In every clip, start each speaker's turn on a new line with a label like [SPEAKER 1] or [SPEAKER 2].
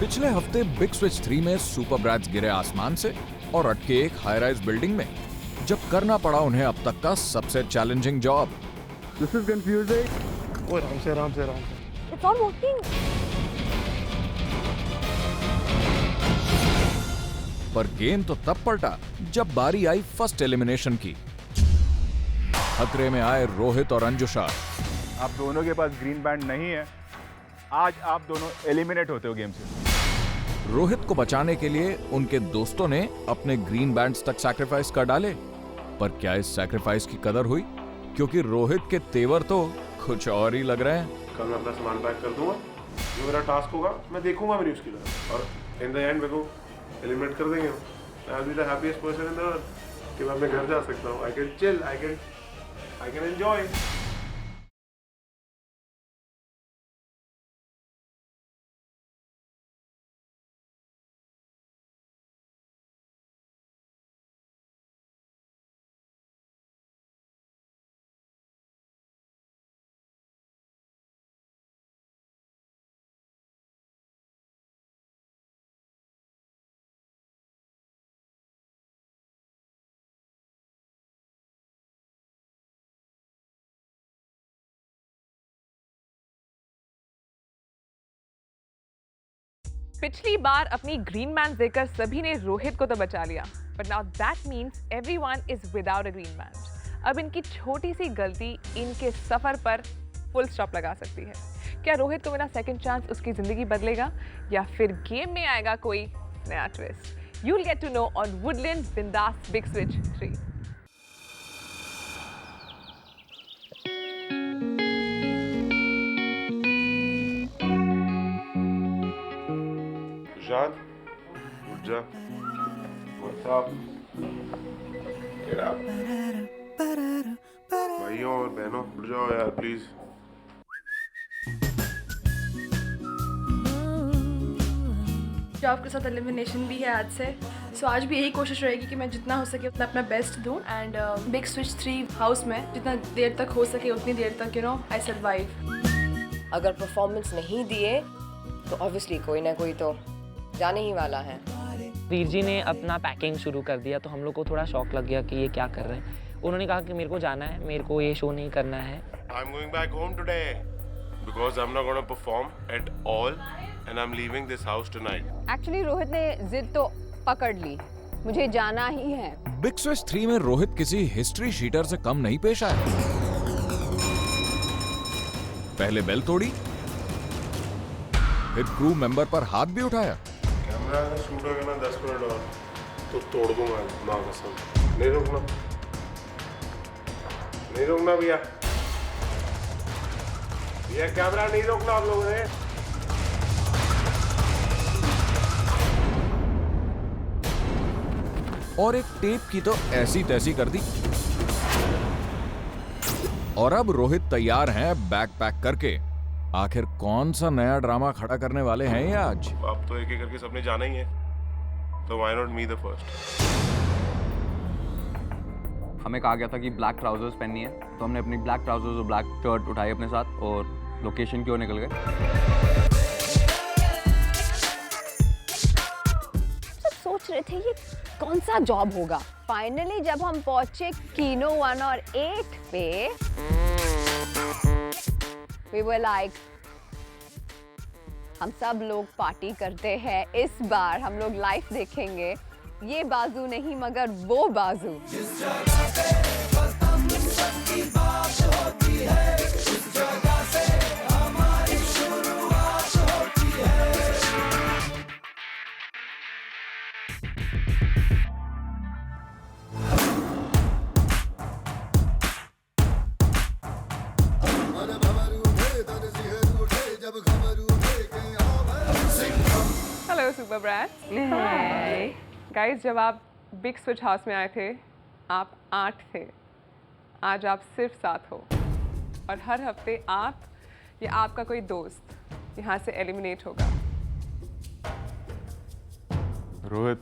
[SPEAKER 1] पिछले हफ्ते big Switch 3 में सुपर ब्रैट्स गिरे आसमान से और अटके एक हाई राइज बिल्डिंग में, जब करना पड़ा उन्हें अब तक का सबसे challenging job.
[SPEAKER 2] This is confusing. ओए आराम से।
[SPEAKER 3] It's not working.
[SPEAKER 1] पर गेम तो तब पलटा जब बारी आई फर्स्ट एलिमिनेशन की। खतरे में आए रोहित और अंजुशा।
[SPEAKER 2] आप दोनों के पास ग्रीन बैंड नहीं है, आज आप दोनों एलिमिनेट होते हो गेम से।
[SPEAKER 1] रोहित को बचाने के लिए उनके दोस्तों ने अपने ग्रीन बैंड्स तक सैक्रिफाइस कर डाले, पर क्या इस सैक्रिफाइस की कदर हुई? क्योंकि रोहित के तेवर तो कुछ और ही लग रहे हैं।
[SPEAKER 4] कल मैं अपना सामान पैक कर दूंगा, जो मेरा टास्क होगा मैं देखूंगा मेरी उसकी तरफ, और इन द एंड मेरे को एलिमिनेट कर देंगे। I will be the happiest person in the world कि मैं अपने घर जा सकता हूँ। I can chill, I can enjoy.
[SPEAKER 5] पिछली बार अपनी ग्रीन बैंड देकर सभी ने रोहित को तो बचा लिया, but now that means everyone is without a green band. अब इनकी छोटी सी गलती इनके सफर पर फुल स्टॉप लगा सकती है। क्या रोहित को मिला सेकंड चांस उसकी जिंदगी बदलेगा, या फिर गेम में आएगा कोई नया twist? You will get to know on Woodland Bindass Big Switch 3।
[SPEAKER 4] Rajat, उठ जा। What's up? Get up. भाइयों और बहनों उठ जाओ यार प्लीज।
[SPEAKER 6] जो आपके साथ एलिमिनेशन भी है आज से, सो आज भी यही कोशिश रहेगी कि मैं जितना हो सके उतना अपना बेस्ट दूं एंड बिग स्विच 3 हाउस में जितना देर तक हो सके उतनी देर तक आई सर्वाइव।
[SPEAKER 3] अगर परफॉर्मेंस नहीं दिए तो ऑब्वियसली कोई ना कोई तो जाने ही वाला है।
[SPEAKER 7] वीर जी ने अपना पैकिंग शुरू कर दिया तो हम लोग को थोड़ा शॉक लग गया कि ये क्या कर रहे हैं। उन्होंने कहा कि मेरे को जाना है, मेरे को ये शो नहीं करना है।
[SPEAKER 4] I'm going back home today because I'm not going to perform at all and I'm leaving this house tonight.
[SPEAKER 3] Actually Rohit ने जिद तो पकड़ ली, मुझे जाना ही है।
[SPEAKER 1] बिग स्विच 3 में रोहित किसी हिस्ट्री शीटर से कम नहीं पेश आया। पहले बेल तोड़ी, फिर क्रू मेंबर पर हाथ भी उठाया।
[SPEAKER 4] कैमरा अगर शूट होगा ना 10 मिनट और तो तोड़ दूंगा ना कसम। नहीं रोकना भैया। भैया कैमरा नहीं रोकना आप लोगों ने।
[SPEAKER 1] और एक टेप की तो ऐसी तैसी कर दी। और अब रोहित तैयार हैं बैग पैक करके। आखिर कौन सा नया ड्रामा खड़ा करने वाले हैं ये आज?
[SPEAKER 4] अब तो एक एक करके सबने जाना ही है, तो why not me the first.
[SPEAKER 8] हमें कहा गया था कि ब्लैक ट्राउजर्स पहननी है, तो हमने अपनी ब्लैक ट्राउजर्स और ब्लैक शर्ट उठाई अपने साथ और लोकेशन की ओर निकल गए।
[SPEAKER 3] सब सोच रहे थे ये कौन सा जॉब होगा। फाइनली जब हम पहुंचे कीनो 1 और 8 पे, we were like, हम सब लोग पार्टी करते हैं, इस बार हम लोग लाइव देखेंगे ये बाजू नहीं मगर वो बाजू।
[SPEAKER 5] Hello super brats. Hi guys, जब आप बिग स्विच हाउस में आए थे आप 8 थे, आज आप सिर्फ 7 हो। और हर हफ्ते आप या आपका कोई दोस्त यहाँ से एलिमिनेट होगा।
[SPEAKER 2] रोहित,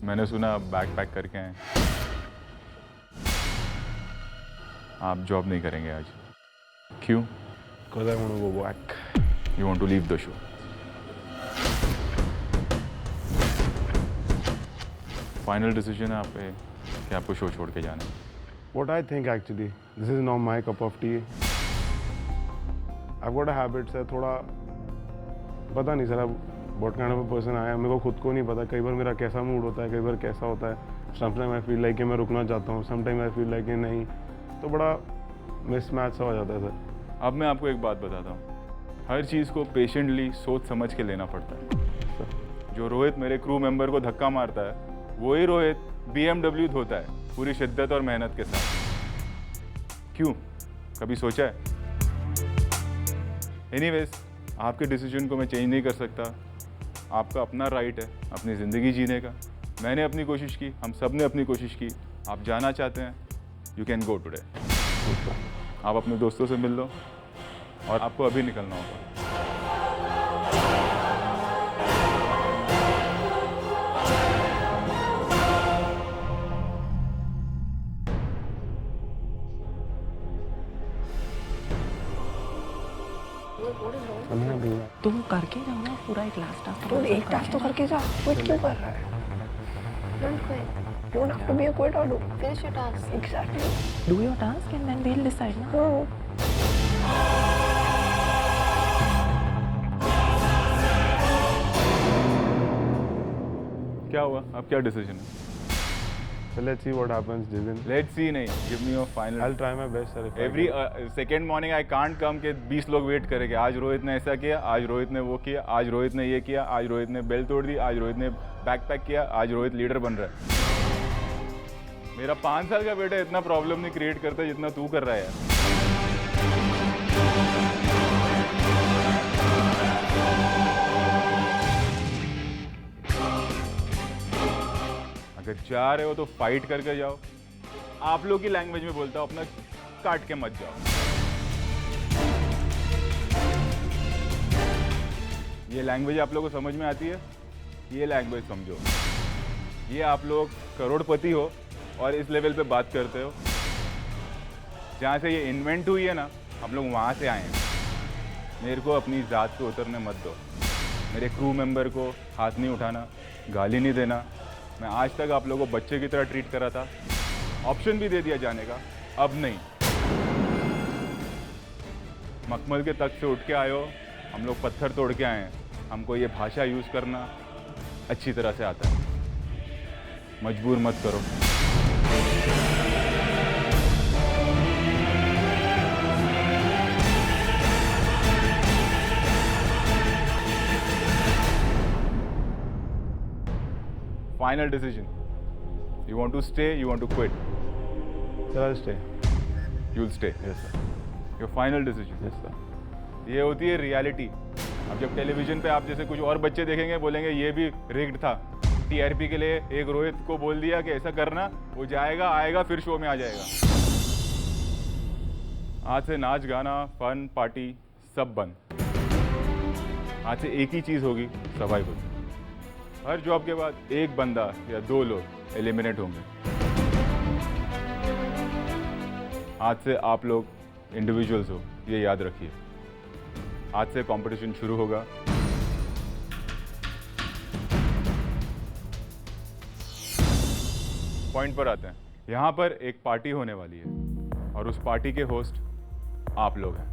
[SPEAKER 2] मैंने सुना आप बैग पैक करके आए। आप जॉब नहीं करेंगे आज। क्यों?
[SPEAKER 4] Because I want to go back.
[SPEAKER 2] You want to leave the show. Final decision है आप पे कि आपको शो छोड़ के जाना है?
[SPEAKER 4] What I think actually, this is not my cup of tea. I've got a habit sir, थोड़ा पता नहीं सर, अब what kind of a person I am, मेरे को खुद को नहीं पता, कई बार मेरा कैसा मूड होता है, कई बार कैसा होता है. Sometimes I feel like कि मैं रुकना चाहता हूँ, sometimes I feel like कि नहीं, तो बड़ा मिसमैच सा हो जाता है सर.
[SPEAKER 2] अब मैं आपको एक बात बताता हूँ, हर चीज़ को पेशेंटली सोच समझ के लेना पड़ता है. जो रोहित मेरे क्रू मेंबर को धक्का मारता है, वही रोहित BMW धोता है पूरी शिद्दत और मेहनत के साथ. क्यों, कभी सोचा है? एनीवेज, आपके डिसीजन को मैं चेंज नहीं कर सकता. आपका अपना राइट है अपनी ज़िंदगी जीने का. मैंने अपनी कोशिश की, हम सब ने अपनी कोशिश की. आप जाना चाहते हैं, यू कैन गो टुडे. आप अपने दोस्तों से मिल लो और आपको अभी निकलना होगा.
[SPEAKER 7] तुम करके जाओ ना पूरा एक लास्ट टास्क.
[SPEAKER 3] तो एक टास्क तो करके जा, क्विट क्यों कर रहा है? Don't quit. Don't have to be a quit or do. Finish your task. Exactly.
[SPEAKER 7] Do your task and then we'll decide ना.
[SPEAKER 3] No.
[SPEAKER 2] क्या हुआ, अब क्या डिसीजन है?
[SPEAKER 4] So let's see what happens, Jitin.
[SPEAKER 2] Let's see नहीं, give me your final.
[SPEAKER 4] I'll try my best sir. if I
[SPEAKER 2] every
[SPEAKER 4] can.
[SPEAKER 2] Second morning I can't come के 20 लोग wait करेंगे. आज रोहित ने ऐसा किया, आज रोहित ने वो किया, आज रोहित ने ये किया, आज रोहित ने बेल तोड़ दी, आज रोहित ने बैक पैक किया, आज रोहित लीडर बन रहा है. मेरा 5 साल का बेटा इतना प्रॉब्लम नहीं क्रिएट करता जितना तू कर रहा है यार. अगर जा रहे हो तो फाइट करके जाओ. आप लोग की लैंग्वेज में बोलता हूँ, अपना काट के मत जाओ. ये लैंग्वेज आप लोगों को समझ में आती है? ये लैंग्वेज समझो. ये आप लोग करोड़पति हो और इस लेवल पे बात करते हो. जहाँ से ये इन्वेंट हुई है ना, हम लोग वहाँ से आए हैं. मेरे को अपनी ज़ात पे उतरने मत दो. मेरे क्रू मेंबर को हाथ नहीं उठाना, गाली नहीं देना. मैं आज तक आप लोगों को बच्चे की तरह ट्रीट करा था. ऑप्शन भी दे दिया जाने का, अब नहीं. मखमल के तख्त से उठ के आए हो, हम लोग पत्थर तोड़ के आए हैं. हमको ये भाषा यूज़ करना अच्छी तरह से आता है. मजबूर मत करो. Final decision. You want to stay, you want to quit?
[SPEAKER 4] Sir, I'll stay.
[SPEAKER 2] You'll stay.
[SPEAKER 4] Yes sir.
[SPEAKER 2] Your final decision.
[SPEAKER 4] Yes sir.
[SPEAKER 2] ये होती है रियलिटी. अब जब टेलीविजन पे आप जैसे कुछ और बच्चे देखेंगे, बोलेंगे ये भी रिग्ड था. टीआरपी के लिए एक रोहित को बोल दिया कि ऐसा करना, वो जाएगा आएगा फिर शो में आ जाएगा. आज से नाच गाना फन पार्टी सब बंद. आज से एक ही चीज़ होगी, सर्वाइवल. हर जॉब के बाद एक बंदा या 2 लोग एलिमिनेट होंगे. आज से आप लोग इंडिविजुअल्स हो, ये याद रखिए. आज से कंपटीशन शुरू होगा. पॉइंट पर आते हैं. यहाँ पर एक पार्टी होने वाली है और उस पार्टी के होस्ट आप लोग हैं.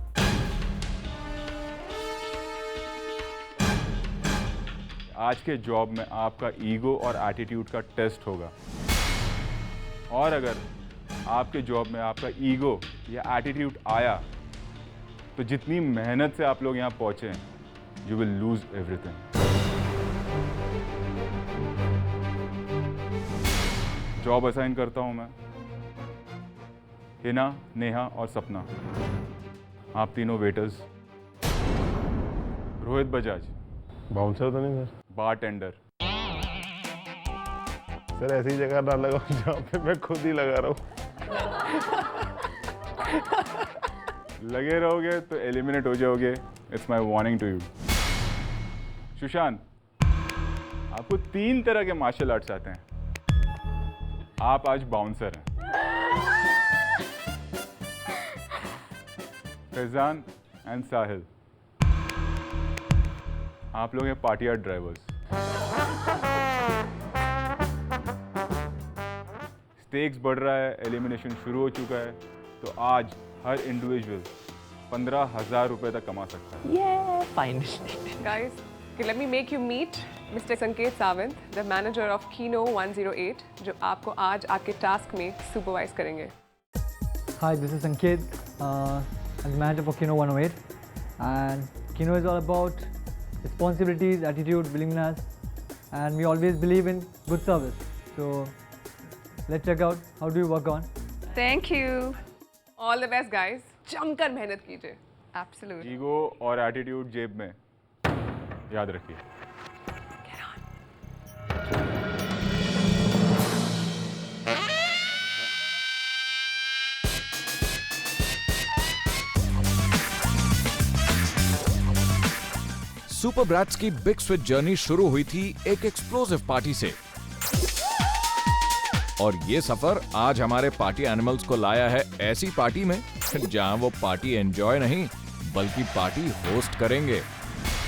[SPEAKER 2] आज के जॉब में आपका ईगो और एटीट्यूड का टेस्ट होगा. और अगर आपके जॉब में आपका ईगो या एटीट्यूड आया तो जितनी मेहनत से आप लोग यहाँ पहुँचे हैं, you will lose everything. Job assign करता हूँ मैं. हिना, नेहा और सपना, आप तीनों वेटर्स. रोहित बजाज,
[SPEAKER 4] बाउंसर तो नहीं सर?
[SPEAKER 2] बारटेंडर.
[SPEAKER 4] सर ऐसी जगह ना लगाओ जहाँ पे मैं खुद ही लगा रहा हूँ.
[SPEAKER 2] लगे रहोगे तो एलिमिनेट हो जाओगे. It's my warning to you. Sushant, आपको 3 तरह के मार्शल आर्ट्स आते हैं. आप आज बाउंसर हैं. फैजान एंड साहिल, आप लोग हैं पार्टी आर्ट ड्राइवर्स. स्टेक्स बढ़ रहा है, एलिमिनेशन शुरू हो चुका है, तो आज हर इंडिविजुअल 15,000 रुपये तक कमा सकता है।
[SPEAKER 5] Yeah,
[SPEAKER 7] finally
[SPEAKER 5] guys, okay, let me make you meet Mr. Sanket Sawant, the manager of Kino 108, जो आपको आज आपके टास्क में सुपरवाइज करेंगे।
[SPEAKER 9] Hi, this is Sanket. I'm the manager for Kino 108, and Kino is all about responsibilities, attitude, willingness, and we always believe in good service. So let's check out how do you work on.
[SPEAKER 5] Thank you. All the best, guys. जमकर मेहनत कीजिए। Absolutely.
[SPEAKER 2] Ego और attitude जेब में, याद रखिए।
[SPEAKER 1] Super brats की big switch journey शुरू हुई थी एक एक्सप्लोसिव पार्टी से, और ये सफर आज हमारे पार्टी एनिमल्स को लाया है ऐसी पार्टी में जहां वो पार्टी एंजॉय नहीं बल्कि पार्टी होस्ट करेंगे।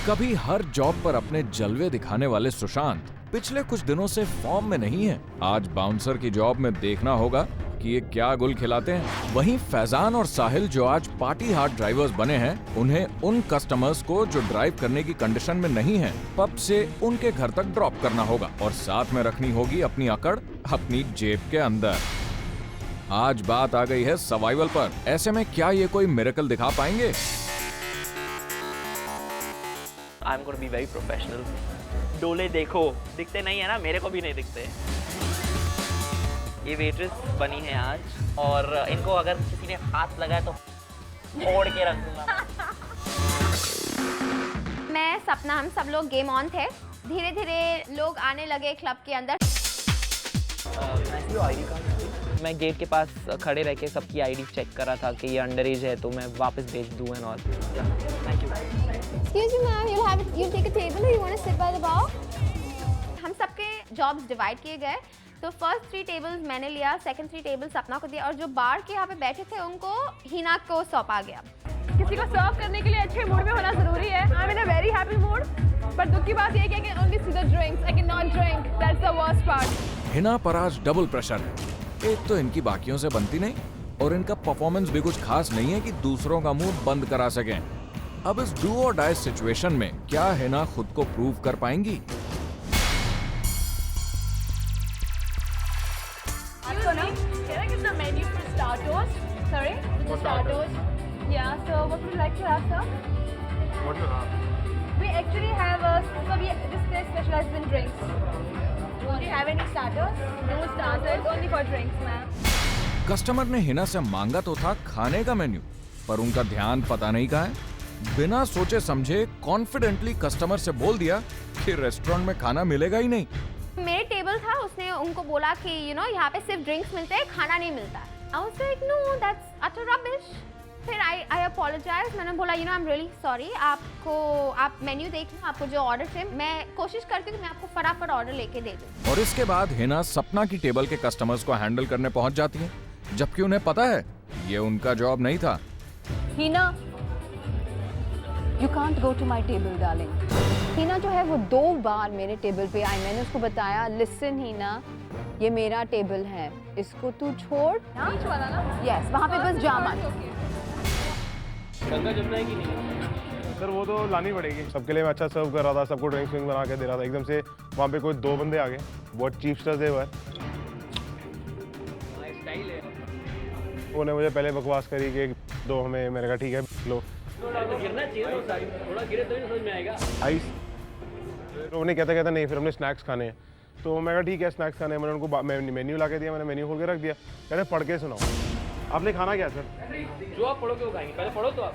[SPEAKER 1] कभी हर जॉब पर अपने जलवे दिखाने वाले सुशांत पिछले कुछ दिनों से फॉर्म में नहीं है। आज बाउंसर की जॉब में देखना होगा कि ये क्या गुल खिलाते हैं। वहीं फैजान और साहिल जो आज पार्टी हार्ड ड्राइवर्स बने हैं, उन्हें उन कस्टमर्स को जो ड्राइव करने की कंडीशन में नहीं है पब से उनके घर तक ड्रॉप करना होगा, और साथ में रखनी होगी अपनी अकड़ अपनी जेब के अंदर। आज बात आ गई है सर्वाइवल पर। ऐसे में क्या ये कोई मिरेकल दिखा पाएंगे?
[SPEAKER 7] I am gonna be very professional. डोले देखो, दिखते नहीं है ना, मेरे को भी नहीं दिखते। ये वेट्रेस बनी है आज, और इनको अगर किसी ने हाथ लगाया तो फोड़ के रख दूंगा।
[SPEAKER 3] मैं सपना, हम सब लोग गेम ऑन थे। धीरे धीरे लोग आने लगे क्लब के अंदर।
[SPEAKER 7] आईडी कार्ड मैं गेट के पास खड़े रह के सबकी आईडी चेक कर रहा था कि ये अंडर एज है तो मैं वापस भेज दूँ and all. Thank you.
[SPEAKER 3] Excuse me, ma'am, you'll take a table or you want to sit by the bar? हम सबके जॉब्स डिवाइड किए गए, तो फर्स्ट 3 टेबल्स मैंने लिया, सेकंड 3 टेबल सपना को दिया, और जो बार के यहाँ पे बैठे थे उनको हिना को सौंपा गया।
[SPEAKER 6] किसी को सर्व करने के लिए अच्छे मूड में होना जरूरी है। I am in a very happy mood, पर दुख की बात ये है कि only see the drinks, I can not drink, that's the worst part.
[SPEAKER 1] Hina पर आज डबल प्रेशर है। एक तो इनकी बाकियों से बनती नहीं, और इनका परफॉर्मेंस भी कुछ खास नहीं है कि दूसरों का मुंह बंद करा सकें। अब इस डू और डाई सिचुएशन में क्या हिना खुद को प्रूव कर पाएंगी?
[SPEAKER 6] आपको ना, can I get the menu for starters? Sorry? For starters? Yeah, so what would you like to have, sir?
[SPEAKER 4] What do you have?
[SPEAKER 6] We actually have this place specializes in drinks. Do you have any starters? No starters, only for drinks, ma'am.
[SPEAKER 1] Customer ने हिना से मांगा तो था खाने का menu, पर उनका ध्यान पता नहीं कहाँ है। बिना सोचे समझे कॉन्फिडेंटली कस्टमर से बोल दिया कि रेस्टोरेंट में खाना मिलेगा ही नहीं।
[SPEAKER 3] मेरे टेबल था, उसने उनको बोला कि यहाँ पे सिर्फ ड्रिंक्स मिलते हैं, खाना नहीं मिलता। I was like, no, that's utter rubbish. फिर I apologize, मैंने बोला I'm really sorry, आप मेन्यू देख लो, आपको जो ऑर्डर थे मैं कोशिश करती हूँ कि मैं आपको फटाफट ऑर्डर लेके दे दूँ।
[SPEAKER 1] और इसके बाद हिना सपना की टेबल के कस्टमर्स को हैंडल करने पहुंच जाती है, जबकि उन्हें पता है ये उनका जॉब नहीं था।
[SPEAKER 3] Hina, You can't go to my table, darling. Hina जो है वो 2 बार मेरे टेबल पे आई। मैंने उसको बताया, लिसन हिना, ये मेरा टेबल है, इसको तू छोड़।
[SPEAKER 6] बीच वाला ना?
[SPEAKER 3] यस, वहाँ पे बस जा मत।
[SPEAKER 4] सर वो तो लानी पड़ेगी। सबके लिए मैं अच्छा सर्व कर रहा था, सबको ड्रिंक्स बना के दे रहा था। एकदम से वहाँ पे कोई 2 बंदे आ गए, बहुत चीफ्स्टर्स थे वो। उन्होंने मुझे पहले बकवास करी कि 2 हमें, मैंने कहा ठीक है लो। आइस उन्हें कहता नहीं, फिर हमने स्नैक्स खाने हैं, तो मैं कहा ठीक है स्नैक्स खाने हैं। मैंने उनको मेन्यू ला के दिया, मैंने मेन्यू खोल के रख दिया। कहते पढ़ के सुनाओ, आपने खाना क्या सर?
[SPEAKER 7] जो आप पढ़ोगे वो खाएंगे, पहले पढ़ो तो आप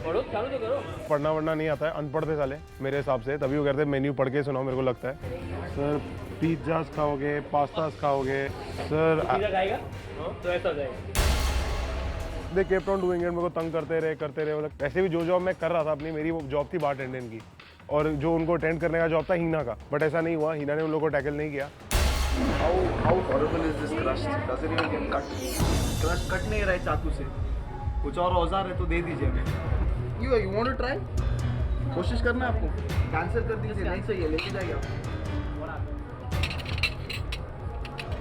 [SPEAKER 7] पढ़ो, चालू तो करो।
[SPEAKER 4] पढ़ना वढ़ना नहीं आता है, अनपढ़ थे साले मेरे हिसाब से, तभी वो कहते मेन्यू पढ़ के सुनाओ। मेरे को लगता है सर पिज्जाज खाओगे, पास्ताज खाओगे सर?
[SPEAKER 7] पिज्जा खाएगा तो ऐसा हो जाएगा।
[SPEAKER 4] They kept on doing it, मेरे को तंग करते रहे। मतलब ऐसे भी जो जॉब मैं कर रहा था अपनी, मेरी वो जॉब थी बार टेंडेंट की, और जो उनको अटेंड करने का जॉब था हिना का, बट ऐसा नहीं हुआ। हिना ने उन लोगों को टैकल नहीं किया।
[SPEAKER 10] How horrible is this crust? Does it even get cut? Crust cut नहीं रहा है चाकू से। कुछ और औजार है तो दे दीजिए हमें। You want to try? कोशिश करना है आपको। कैंसिल कर दीजिए, नहीं सही है, लेके जाइए आप।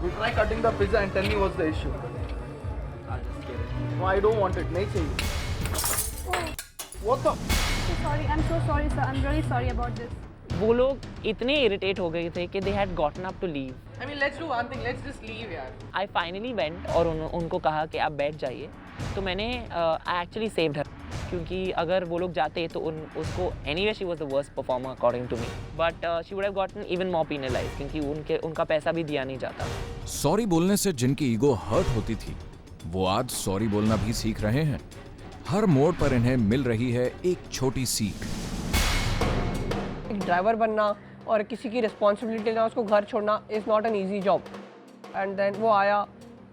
[SPEAKER 10] You try cutting the pizza and tell me what's the issue. I'll just get it. No, I don't want it. नहीं चाहिए. What the?
[SPEAKER 3] Sorry, I'm so sorry, sir. I'm really sorry about this.
[SPEAKER 7] वो लोग इतने irritate हो गए थे कि they had gotten up to leave.
[SPEAKER 5] I mean, let's do one thing. Let's just leave, यार.
[SPEAKER 7] आई फाइनली वेंट और उनको कहा कि आप बैठ जाइए. तो मैंने आई एक्चुअली सेव्ड हर, क्योंकि अगर वो लोग जाते तो उसको anyway she was the worst performer according to me, but she would have gotten even more penalized क्योंकि उनका पैसा भी दिया नहीं जाता.
[SPEAKER 1] सॉरी बोलने से जिनकी ईगो हर्ट होती थी वो आज सॉरी बोलना भी सीख रहे हैं. हर मोड़ पर इन्हें मिल रही है एक छोटी सीख.
[SPEAKER 11] एक ड्राइवर बनना और किसी की रिस्पॉन्सिबिलिटी लेना, उसको घर छोड़ना is not an easy job. And then वो आया,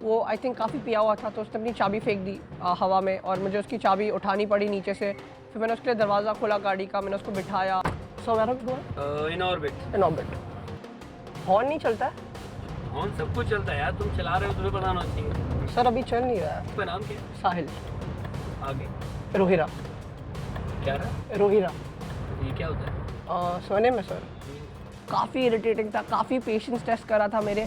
[SPEAKER 11] वो आई थिंक काफ़ी पिया हुआ था, तो उसने अपनी चाबी फेंक दी हवा में और मुझे उसकी चाबी उठानी पड़ी नीचे से. फिर मैंने उसके लिए दरवाज़ा खोला गाड़ी का, मैंने उसको बिठाया. So we're
[SPEAKER 12] in orbit.
[SPEAKER 11] In orbit. Horn नहीं चलता है?
[SPEAKER 12] हॉर्न सब कुछ चलता है यार, तुम चला रहे हो, तुम्हें बनाना चाहिए.
[SPEAKER 11] सर अभी चल नहीं रहा है.
[SPEAKER 12] आपका नाम क्या है?
[SPEAKER 11] साहिल.
[SPEAKER 12] आगे
[SPEAKER 11] रोहिरा.
[SPEAKER 12] क्या रहा?
[SPEAKER 11] रोहिरा.
[SPEAKER 12] ये क्या होता है?
[SPEAKER 11] सोने में सर काफ़ी इरिटेटिंग था, काफ़ी पेशेंस टेस्ट करा था मेरे.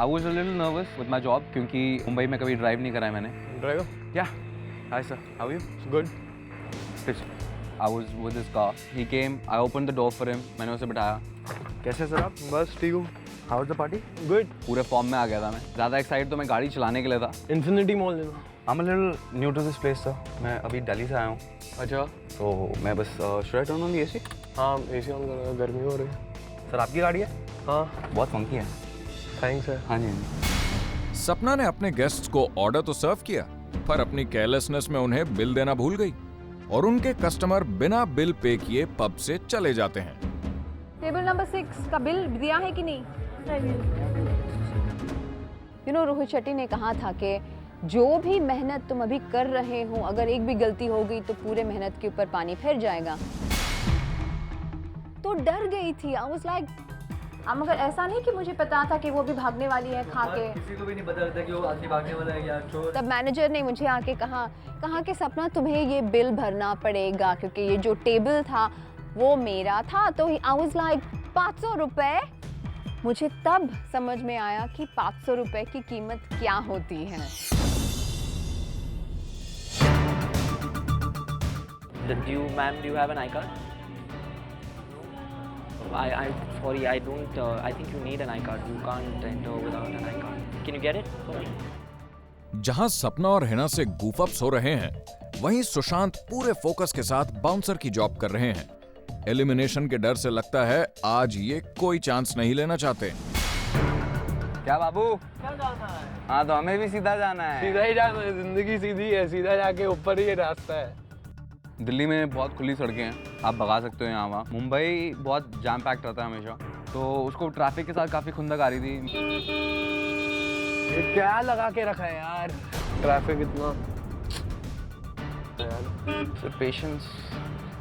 [SPEAKER 8] I was a little nervous with my job क्योंकि मुंबई में कभी ड्राइव नहीं करा है मैंने.
[SPEAKER 4] Driver?
[SPEAKER 8] Yeah. Hi sir. How are you?
[SPEAKER 4] Good.
[SPEAKER 8] I was with his car. He came. I opened the door for him. मैंने उसे बिठाया. कैसे सर आप?
[SPEAKER 4] बस ठीक हूँ.
[SPEAKER 8] How was the party?
[SPEAKER 4] Good.
[SPEAKER 8] पूरे फॉर्म में आ गया था मैं. ज़्यादा एक्साइटेड तो मैं गाड़ी चलाने के लिए था.
[SPEAKER 4] Infinity Mall लेना.
[SPEAKER 8] I'm a little new to this place sir. मैं अभी दिल्ली से आया हूँ.
[SPEAKER 4] अच्छा.
[SPEAKER 8] तो मैं बस should I turn on the AC?
[SPEAKER 4] हाँ, AC ऑन करो, गर्मी हो रही है.
[SPEAKER 8] सर आपकी गाड़ी है?
[SPEAKER 4] हाँ.
[SPEAKER 8] बहुत फंकी है.
[SPEAKER 4] Thanks sir.
[SPEAKER 8] हाँ जी.
[SPEAKER 1] सपना ने अपने गेस्ट्स को ऑर्डर तो सर्व किया, पर अपनी केयरलेसनेस में उन्हें बिल देना भूल गई और उनके कस्टमर बिना बिल पे किए पब से चले जाते हैं.
[SPEAKER 3] टेबल नंबर 6 का बिल दिया है कि नहीं? यू नो, रोहित शेट्टी ने कहा था कि जो भी मेहनत तुम अभी कर रहे हो, अगर एक भी गलती हो गई तो पूरे मेहनत के ऊपर पानी फिर जाएगा. तो डर गई थी. आई वाज लाइक, मगर ऐसा नहीं कि मुझे पता था कि वो भी भागने वाली है खा के.
[SPEAKER 12] किसी को भी नहीं पता था कि वो आगे भागने वाला है या चोर.
[SPEAKER 3] तब मैनेजर ने मुझे आके कहा कि सपना तुम्हें ये बिल भरना पड़ेगा क्योंकि ये जो टेबल था वो मेरा था. तो आई वाज लाइक 500 रुपये. मुझे तब समझ में आया कि 500 रुपये की कीमत क्या होती है.
[SPEAKER 7] Do you have an iCard? Sorry, I don't. I think you need an iCard. You can't enter without an iCard. Can you get it for me?
[SPEAKER 1] जहां सपना और हिना से गूफअप्स हो रहे हैं, वहीं सुशांत पूरे फोकस के साथ बाउंसर की जॉब कर रहे हैं. एलिमिनेशन के डर से लगता है आज ये कोई चांस नहीं लेना चाहते.
[SPEAKER 8] क्या बाबू? क्या जाना है? हाँ तो हमें भी सीधा जाना है.
[SPEAKER 4] सीधा ही जाना है, जिंदगी सीधी है, सीधा जाके ऊपर ही ये रास्ता है.
[SPEAKER 8] दिल्ली में बहुत खुली सड़कें हैं, आप भगा सकते हो यहाँ वहाँ. मुंबई बहुत जाम पैक्ट रहता है हमेशा, तो उसको ट्रैफिक के साथ काफ़ी खुंदक आ रही थी.
[SPEAKER 4] ये क्या लगा के रखा है यार, ट्रैफिक इतना.
[SPEAKER 8] सर पेशेंस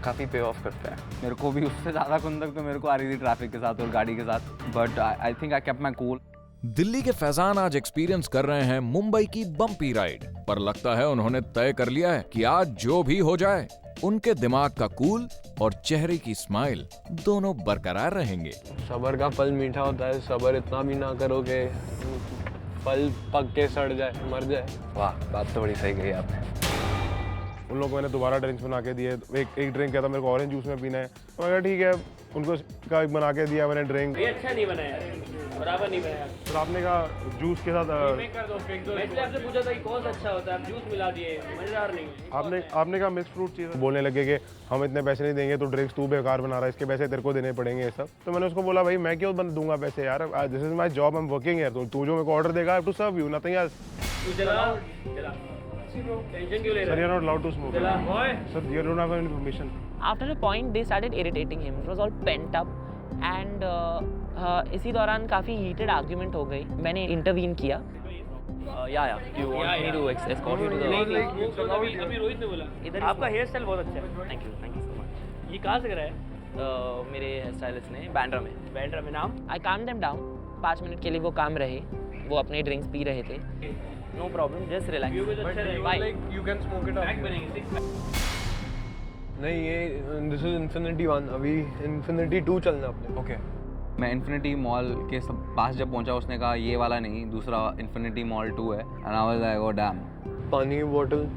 [SPEAKER 8] काफ़ी पे ऑफ करता है. मेरे को भी उससे ज़्यादा खुंदक तो मेरे को आ रही थी ट्रैफिक के साथ और गाड़ी के साथ, but I think I kept my cool.
[SPEAKER 1] Delhi के फैजान आज एक्सपीरियंस कर रहे हैं मुंबई की बम्पी राइड, पर लगता है उन्होंने तय कर लिया है कि आज जो भी हो जाए उनके दिमाग का कूल और चेहरे की स्माइल दोनों बरकरार रहेंगे.
[SPEAKER 4] सबर का फल मीठा होता है, सबर इतना भी ना करो कि फल पक के सड़ जाए, मर जाए.
[SPEAKER 8] वाह, बात तो बड़ी सही कही आपने.
[SPEAKER 4] उन लोगों को मैंने दोबारा ड्रिंक्स बना के दिए. एक ड्रिंक कहता मेरे को ऑरेंज जूस में पीना है, तो मैं कहा ठीक है, उनको का बना के दिया मैंने ड्रिंक.
[SPEAKER 12] ये अच्छा नहीं बनाया, बराबर नहीं बनाया.
[SPEAKER 4] तो आपने कहा जूस के साथ
[SPEAKER 12] कर दो, फेंक दो. मैंने आपसे पूछा था कि कौन सा अच्छा होता है, आप जूस मिला दिए, मजेदार नहीं.
[SPEAKER 4] आपने कहा मिक्स फ्रूट चाहिए. बोलने लगे कि हम इतने पैसे नहीं देंगे, तो ड्रिंक्स तू बेकार बना रहा है, इसके पैसे तेरे को देने पड़ेंगे ये सब. तो मैंने उसको बोला भाई मैं क्यों दूंगा पैसे यार, this is my job, I am working here. तो तू जो मेरे को ऑर्डर देगा, I have to serve you, nothing else.
[SPEAKER 12] तू चला टेंशन क्यों ले रहा है?
[SPEAKER 4] Sir, you're not allowed to smoke.
[SPEAKER 12] चला boy.
[SPEAKER 4] Sir, you don't have any permission.
[SPEAKER 7] After a point, they started irritating him. It was all pent up, and इसी दौरान काफ़ी heated argument हो गई. मैंने intervene किया. Yeah. You want me to escort you to the?
[SPEAKER 12] नहीं. अभी रोहित ने बोला. आपका हेयर स्टाइल बहुत अच्छा है.
[SPEAKER 7] Thank you so much.
[SPEAKER 12] ये कहाँ से करा है?
[SPEAKER 7] मेरे हेयर स्टाइलिस्ट ने बैंड्रा में.
[SPEAKER 12] नाम?
[SPEAKER 7] I calmed them down. 5 minute के लिए वो काम रहे. वो अपने ड्रिंक्स पी रहे थे. No problem, just relax. Bye.
[SPEAKER 4] You can smoke it up. नहीं, ये this is Infinity 1, अभी Infinity 2 चलना अपने.
[SPEAKER 8] Okay. मैं इन्फिनिटी मॉल के पास जब पहुंचा, उसने कहा ये वाला नहीं, दूसरा इन्फिनिटी मॉल 2 है। And I was like, oh damn.
[SPEAKER 10] पानी की बोतल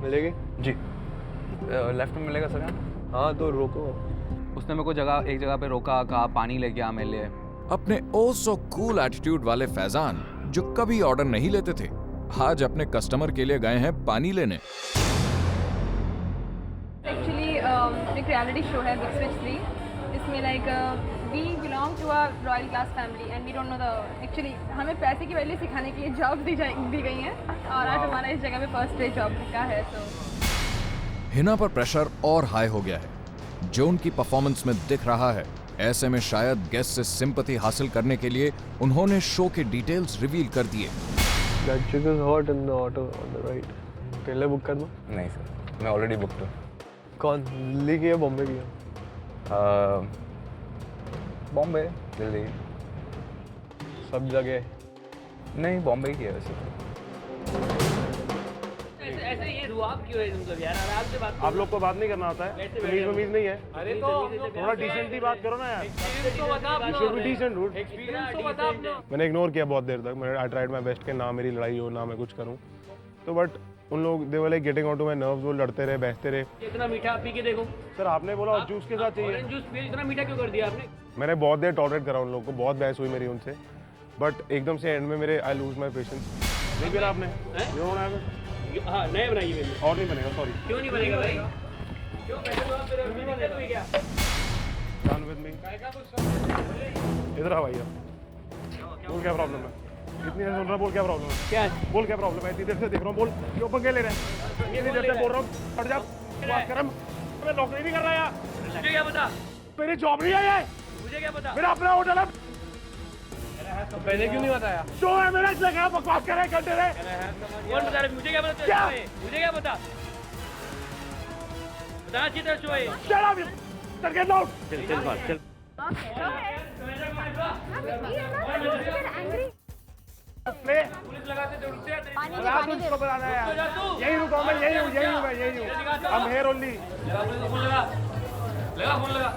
[SPEAKER 10] मिलेगी?
[SPEAKER 8] जी लेफ्ट में मिलेगा सर।
[SPEAKER 10] हाँ तो रोको।
[SPEAKER 8] उसने मेरे को एक जगह पे रोका, कहा पानी लेके आ मेरे लिए।
[SPEAKER 1] अपने ओ सो कूल एटीट्यूड वाले फैजान, जो कभी ऑर्डर नहीं लेते थे, आज अपने कस्टमर के लिए गए हैं पानी लेने।
[SPEAKER 6] एक्चुअली एक रियलिटी शो है बिग स्विच 3। इसमें like we belong to a royal class family and we don't know the actually हमें पैसे की वैल्यू सिखाने के लिए जॉब दी गई हैं और आज हमारा इस जगह पे फर्स्ट डे जॉब का है। तो
[SPEAKER 1] हिना पर प्रेशर और हाई हो गया है, जो उनकी परफॉर्मेंस में दिख रहा है। ऐसे में शायद गेस्ट से सिंपैथी हासिल करने के लिए उन्होंने शो के डिटेल्स रिवील कर दिए।
[SPEAKER 10] That chick is hot in the auto on the right. पहले बुक कर दो?
[SPEAKER 8] नहीं सर, मैं ऑलरेडी बुकड हूँ।
[SPEAKER 10] कौन, दिल्ली की है बॉम्बे की है?
[SPEAKER 8] बॉम्बे, दिल्ली,
[SPEAKER 10] सब जगह।
[SPEAKER 8] नहीं बॉम्बे की है वैसे।
[SPEAKER 12] ऐसे ये रुआब क्यों है मतलब यार? आराम से बात।
[SPEAKER 4] आप लोग को बात नहीं करना आता है? तमीज नहीं है?
[SPEAKER 12] अरे तो
[SPEAKER 4] थोड़ा डिसेंटली बात करो ना यार।
[SPEAKER 12] एक्सपीरियंस तो बता अपना।
[SPEAKER 4] Should be decent, dude.
[SPEAKER 12] Experience तो बता अपना।
[SPEAKER 4] मैंने इग्नोर किया बहुत देर तक। मैंने आई ट्राइड माय बेस्ट कि ना मेरी लड़ाई हो, ना मैं कुछ करूं। तो बट उन लोग they were like getting out to my nerves. वो लड़ते रहे, बहसते रहे।
[SPEAKER 12] इतना मीठा पी के देखो।
[SPEAKER 4] सर आपने बोला जूस के साथ चाहिए।
[SPEAKER 12] ऑरेंज जूस पी, इतना मीठा क्यों कर दिया आपने?
[SPEAKER 4] मैंने बहुत देर टॉलरेट करा उन लोगों को, बहुत बहस हुई मेरी उनसे, बट एकदम से एंड में मेरे आई लूज माय पेशेंस। नहीं पिया आपने?
[SPEAKER 12] हाँ नए बनाइए मेरे।
[SPEAKER 4] और नहीं बनेगा, सॉरी।
[SPEAKER 12] क्यों नहीं बनेगा भाई? क्यों पैसे तो आप तेरे नहीं बने तो क्या?
[SPEAKER 4] Done with me. इधर आ भैया। बोल क्या प्रॉब्लम है? इतनी देर सुन रहा, बोल क्या प्रॉब्लम है?
[SPEAKER 12] क्या
[SPEAKER 4] बोल क्या प्रॉब्लम है? इतनी देर से देख रहा हूँ, बोल क्यों पंगे ले रहे हैं? इतनी देर से बोल रहा हूँ, हट जा, बात कर। मैं नौकरी नहीं कर रहा यार।
[SPEAKER 12] मुझे क्या पता?
[SPEAKER 4] मेरी जॉब नहीं है ये।
[SPEAKER 12] मुझे क्या पता?
[SPEAKER 4] मेरा अपना होटल है।
[SPEAKER 12] तो पहले क्यों नहीं बताया?
[SPEAKER 4] शो है मेरा, इसलिए क्या बकवास कर रहे हैं घंटे रहे?
[SPEAKER 12] कौन बता रहा? मुझे क्या पता?
[SPEAKER 4] क्या?
[SPEAKER 12] मुझे क्या पता? बताना चाहिए था शो है।
[SPEAKER 4] Shut up, you sir, get out.
[SPEAKER 12] चल बात चल।
[SPEAKER 4] Play.
[SPEAKER 12] पुलिस लगाते तो रुकते हैं।
[SPEAKER 4] आप उसको बताना है यार। यही रुका मैं, यही हूँ मैं, यही हूँ। I'm here only.
[SPEAKER 12] लगा फोन लगा।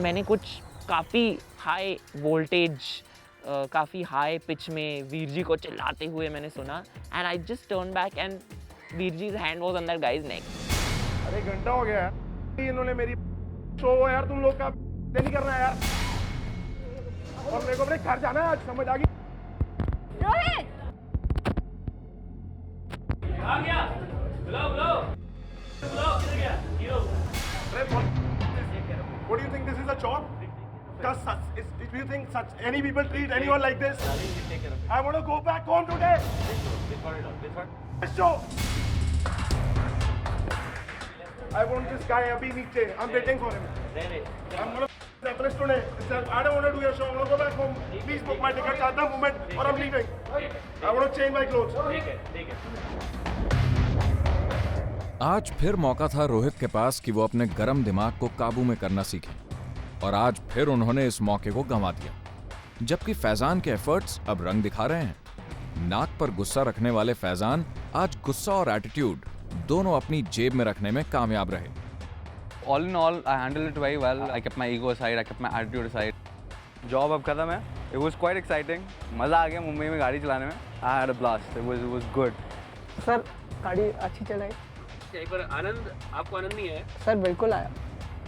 [SPEAKER 7] मैंने कुछ काफ़ी हाई वोल्टेज, काफ़ी हाई पिच में वीर जी को चिल्लाते हुए मैंने सुना। And I just turn back and Veer ji hand was on that guy's neck.
[SPEAKER 4] अरे घंटा हो गया यार, इन्होंने मेरी शो यार, तुम लोग का नहीं करना है यार। और मेरे को अपने घर जाना है आज, समझ आ गई?
[SPEAKER 3] रोहित
[SPEAKER 12] आ गया। बुलाओ किधर गया? Hero.
[SPEAKER 4] What do you think this is a job? Do you think such any people treat anyone like this? I want to go back home today. Show. I want this guy abhi niche. I'm waiting for him. I'm gonna reference today. I don't want to do your show. I want to go back home. Please book my tickets at the moment or I'm leaving. I want to change my clothes.
[SPEAKER 12] ठीक है।
[SPEAKER 1] आज फिर मौका था रोहित के पास कि वो अपने गर्म दिमाग को काबू में करना सीखे, और आज फिर उन्होंने इस मौके को गंवा दिया। जबकि फैजान के एफर्ट्स अब रंग दिखा रहे हैं। नाक पर गुस्सा रखने वाले फैजान आज गुस्सा और एटीट्यूड दोनों अपनी जेब में रखने में कामयाब रहे।
[SPEAKER 8] All in all, I handled it very well. I kept my ego aside, I kept my attitude aside. Job अब खत्म है. It was quite exciting. मज़ा आ गया मुंबई में गाड़ी चलाने में. I had a blast. It was good.
[SPEAKER 11] Sir गाड़ी अच्छी चलाई?
[SPEAKER 12] एक बार आनंद, आपको आनंद नहीं है?
[SPEAKER 11] सर बिल्कुल आया।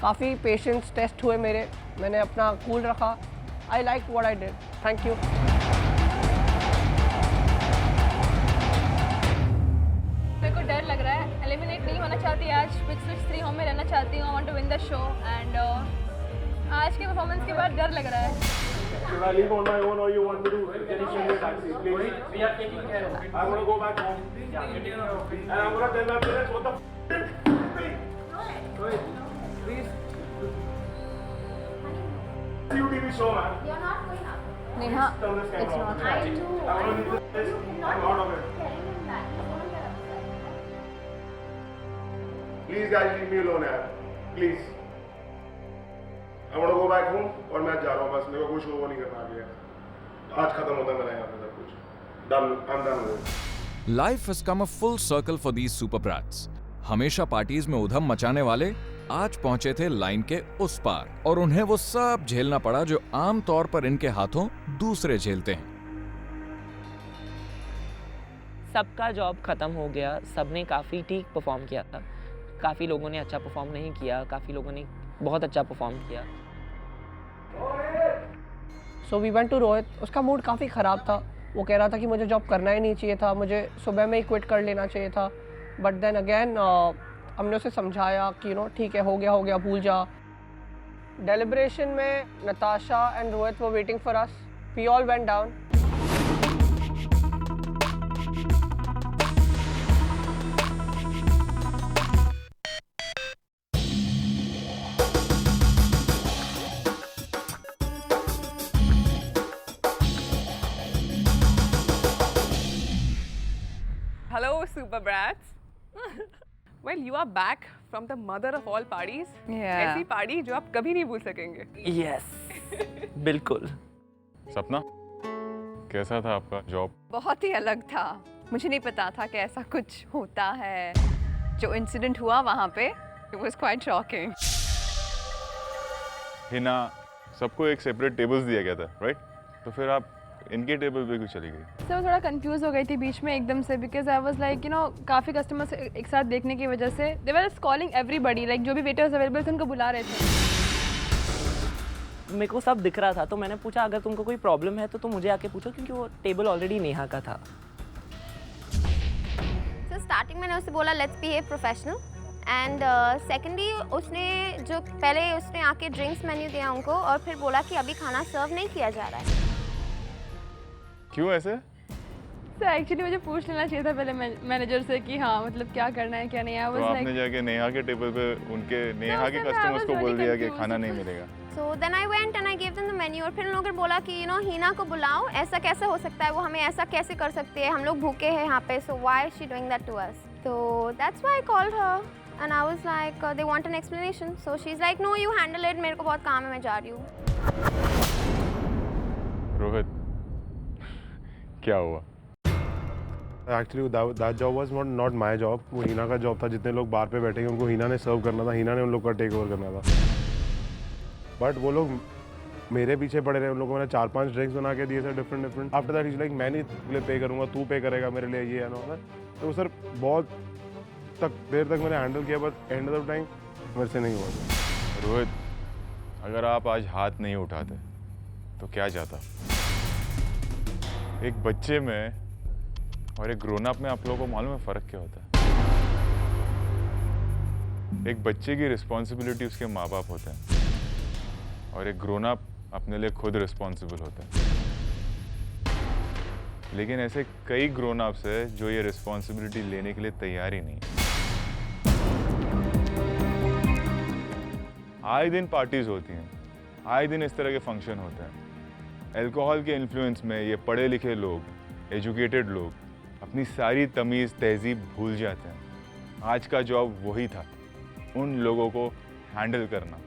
[SPEAKER 11] काफ़ी पेशेंस टेस्ट हुए मेरे, मैंने अपना कूल रखा। I like what I did. Thank you.
[SPEAKER 6] मेरे को डर लग रहा है, एलिमिनेट नहीं होना चाहती आज, बिग स्विच 3 होम में रहना चाहती हूँ। I want to win the show and आज के परफॉर्मेंस के बाद डर लग रहा है।
[SPEAKER 4] Should I leave on my own or you want me to? Can you send me a taxi, please?
[SPEAKER 12] We are taking care of it.
[SPEAKER 4] I want to go back home.
[SPEAKER 12] Yeah, we're taking care of it.
[SPEAKER 4] And I'm going to tell my parents what the
[SPEAKER 12] Please.
[SPEAKER 4] TV show, man.
[SPEAKER 3] you're not going up.
[SPEAKER 6] Neha,
[SPEAKER 4] Turn this camera off.
[SPEAKER 3] I do.
[SPEAKER 4] I want to leave this place. I'm out of it.
[SPEAKER 3] Telling him that he's going to get upset.
[SPEAKER 4] Please guys, leave me alone, यार. Please. I want to go back home और मैं जा रहा हूँ, बस मेरे को कोई शो नहीं करना आगे। आज खत्म होता है मेरा यहाँ पे सब कुछ। Done. I'm done with it.
[SPEAKER 1] Life has come a full circle for these super brats. हमेशा पार्टीज में उधम मचाने वाले आज पहुंचे थे लाइन के उस पार और उन्हें वो सब झेलना पड़ा जो आम तौर पर इनके हाथों दूसरे झेलते हैं।
[SPEAKER 7] सबका जॉब ख़त्म हो गया, सबने काफ़ी ठीक परफॉर्म किया था। काफ़ी लोगों ने अच्छा परफॉर्म नहीं किया, काफ़ी लोगों ने बहुत अच्छा परफॉर्म किया।
[SPEAKER 11] So we went to Rohit. उसका मूड काफ़ी ख़राब था। वो कह रहा था कि मुझे जॉब करना ही नहीं चाहिए था, मुझे सुबह में ही क्विट कर लेना चाहिए था। बट देन अगेन हमने उसे समझाया कि ठीक है, हो गया भूल जा। डेलिब्रेशन में Natasha and Rohit were waiting for us. We all went down.
[SPEAKER 5] Hello, super brats. Well, you are back from the mother of all parties. ऐसी पार्टी जो आप कभी नहीं भूल सकेंगे।
[SPEAKER 7] यस, बिल्कुल।
[SPEAKER 2] सपना, कैसा था आपका जॉब?
[SPEAKER 13] बहुत ही अलग था। मुझे नहीं पता था कि ऐसा कुछ होता है। जो इंसिडेंट हुआ वहाँ पे, it was quite shocking.
[SPEAKER 2] Hina, सबको एक सेपरेट टेबल्स दिया गया था, राइट? तो फिर आप इनके टेबल पे क्यों चली गई?
[SPEAKER 6] सर थोड़ा कंफ्यूज हो गई थी बीच में एकदम से, बिकॉज आई वाज लाइक काफ़ी कस्टमर्स एक साथ देखने की वजह से दे वर कॉलिंग एवरीबडी, लाइक जो भी वेटर्स अवेलेबल थे उनको बुला रहे थे।
[SPEAKER 7] मेरे को सब दिख रहा था, तो मैंने पूछा अगर तुमको कोई प्रॉब्लम है तो तुम मुझे आके पूछो, क्योंकि वो टेबल ऑलरेडी नेहा का था।
[SPEAKER 3] तो स्टार्टिंग मैंने उसे बोला let's behave professional, and secondly उसने पहले उसने आके ड्रिंक्स मेन्यू दिया उनको और फिर बोला कि अभी खाना सर्व नहीं किया जा रहा है।
[SPEAKER 2] क्यों ऐसे?
[SPEAKER 6] सर एक्चुअली मुझे पूछ लेना चाहिए था पहले मैनेजर से कि हाँ मतलब क्या करना है क्या नहीं। आई वाज
[SPEAKER 2] तो
[SPEAKER 6] लाइक
[SPEAKER 2] आपने जाके नेहा के टेबल पे उनके नेहा के कस्टमर्स को बोल दिया कि खाना नहीं मिलेगा।
[SPEAKER 3] So then I went and I gave them the menu और फिर उन लोगों ने बोला कि हिना को बुलाओ, ऐसा कैसे हो सकता है, वो हमें ऐसा कैसे कर सकती है, हम लोग भूखे हैं यहाँ पे, so why is she doing that to us? So that's why I called her and I was like they want an explanation, so she's like no you handle it, मेरे को बहुत काम है, मैं जा रही हूँ।
[SPEAKER 2] रोहित, क्या हुआ?
[SPEAKER 4] Actually that job was not my job, वो हिना का जॉब था। जितने लोग बार पे बैठे हैं उनको हिना ने सर्व करना था, हिना ने उन लोग का टेक ओवर करना था। बट वो लोग मेरे पीछे पड़े रहे, उन लोगों को मैंने 4-5 ड्रिंक्स बना के दिए sir, different. After that is like मैं नहीं तुझे लिए पे करूँगा, तू पे करेगा मेरे लिए, ये है ना। तो सर बहुत देर तक मैंने हैंडल किया, बट एंड ऑफ टाइम मेरे से नहीं हुआ।
[SPEAKER 2] रोहित, अगर आप आज हाथ नहीं उठाते तो क्या जाता? एक बच्चे में और एक ग्रोन अप में आप लोगों को मालूम है फ़र्क क्या होता है? एक बच्चे की रिस्पॉन्सिबिलिटी उसके माँ बाप होते हैं और एक ग्रोन अप अपने लिए खुद रिस्पॉन्सिबल होता है। लेकिन ऐसे कई ग्रोन अप्स है जो ये रिस्पॉन्सिबिलिटी लेने के लिए तैयार ही नहीं। आए दिन पार्टीज होती हैं, आए दिन इस तरह के फंक्शन होते हैं। अल्कोहल के इन्फ्लुएंस में ये पढ़े लिखे लोग, एजुकेटेड लोग अपनी सारी तमीज़ तहजीब भूल जाते हैं। आज का जॉब वही था, उन लोगों को हैंडल करना।